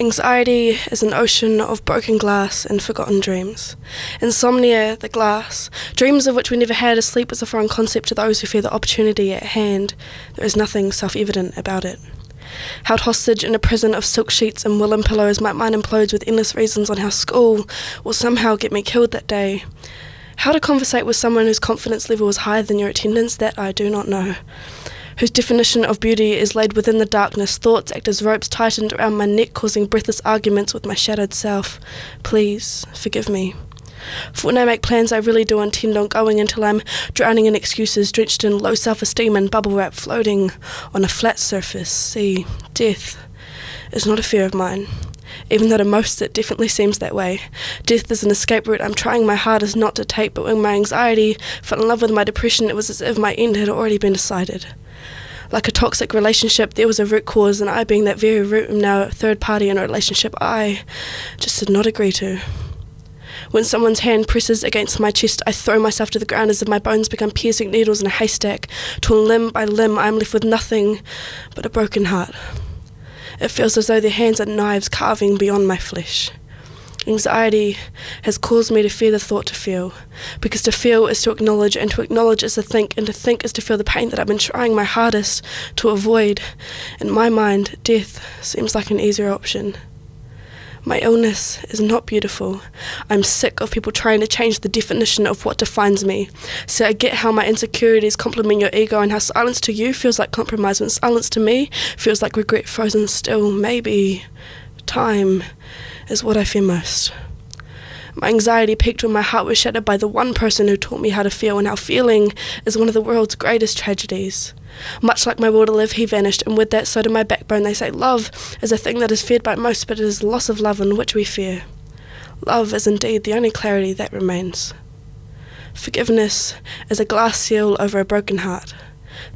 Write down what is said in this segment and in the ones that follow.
Anxiety is an ocean of broken glass and forgotten dreams. Insomnia, the glass, dreams of which we never had. Asleep is a foreign concept to those who fear the opportunity at hand. There is nothing self-evident about it. Held hostage in a prison of silk sheets and woolen pillows, my mind implodes with endless reasons on how school will somehow get me killed that day. How to conversate with someone whose confidence level is higher than your attendance, that I do not know. Whose definition of beauty is laid within the darkness. Thoughts act as ropes tightened around my neck, causing breathless arguments with my shattered self. Please, forgive me. For when I make plans, I really do intend on going until I'm drowning in excuses, drenched in low self-esteem and bubble wrap, floating on a flat surface. See, death is not a fear of mine. Even though to most it definitely seems that way. Death is an escape route I'm trying my hardest not to take, but when my anxiety fell in love with my depression, it was as if my end had already been decided. Like a toxic relationship, there was a root cause, and I, being that very root, am now a third party in a relationship I just did not agree to. When someone's hand presses against my chest, I throw myself to the ground as if my bones become piercing needles in a haystack. Torn limb by limb, I am left with nothing but a broken heart. It feels as though their hands are knives carving beyond my flesh. Anxiety has caused me to fear the thought to feel, because to feel is to acknowledge, and to acknowledge is to think, and to think is to feel the pain that I've been trying my hardest to avoid. In my mind, death seems like an easier option. My illness is not beautiful. I'm sick of people trying to change the definition of what defines me. So I get how my insecurities complement your ego, and how silence to you feels like compromise when silence to me feels like regret frozen still. Maybe time is what I fear most. My anxiety peaked when my heart was shattered by the one person who taught me how to feel, and how feeling is one of the world's greatest tragedies. Much like my will to live, he vanished, and with that so did my backbone. They say love is a thing that is feared by most, but it is the loss of love in which we fear. Love is indeed the only clarity that remains. Forgiveness is a glass seal over a broken heart.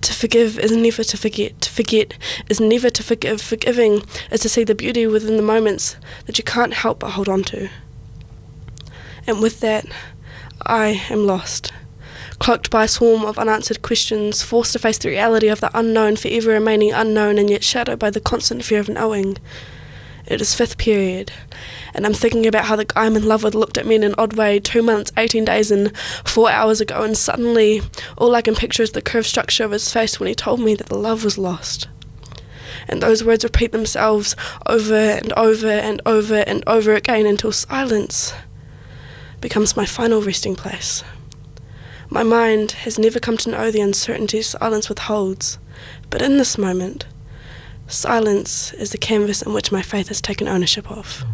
To forgive is never to forget. To forget is never to forgive. Forgiving is to see the beauty within the moments that you can't help but hold on to. And with that, I am lost. Cloaked by a swarm of unanswered questions, forced to face the reality of the unknown, forever remaining unknown, and yet shadowed by the constant fear of knowing. It is 5th period, and I'm thinking about how the guy I'm in love with looked at me in an odd way 2 months, 18 days and 4 hours ago, and suddenly all I can picture is the curved structure of his face when he told me that the love was lost. And those words repeat themselves over and over and over and over again until silence becomes my final resting place. My mind has never come to know the uncertainty silence withholds, but in this moment, silence is the canvas in which my faith has taken ownership of.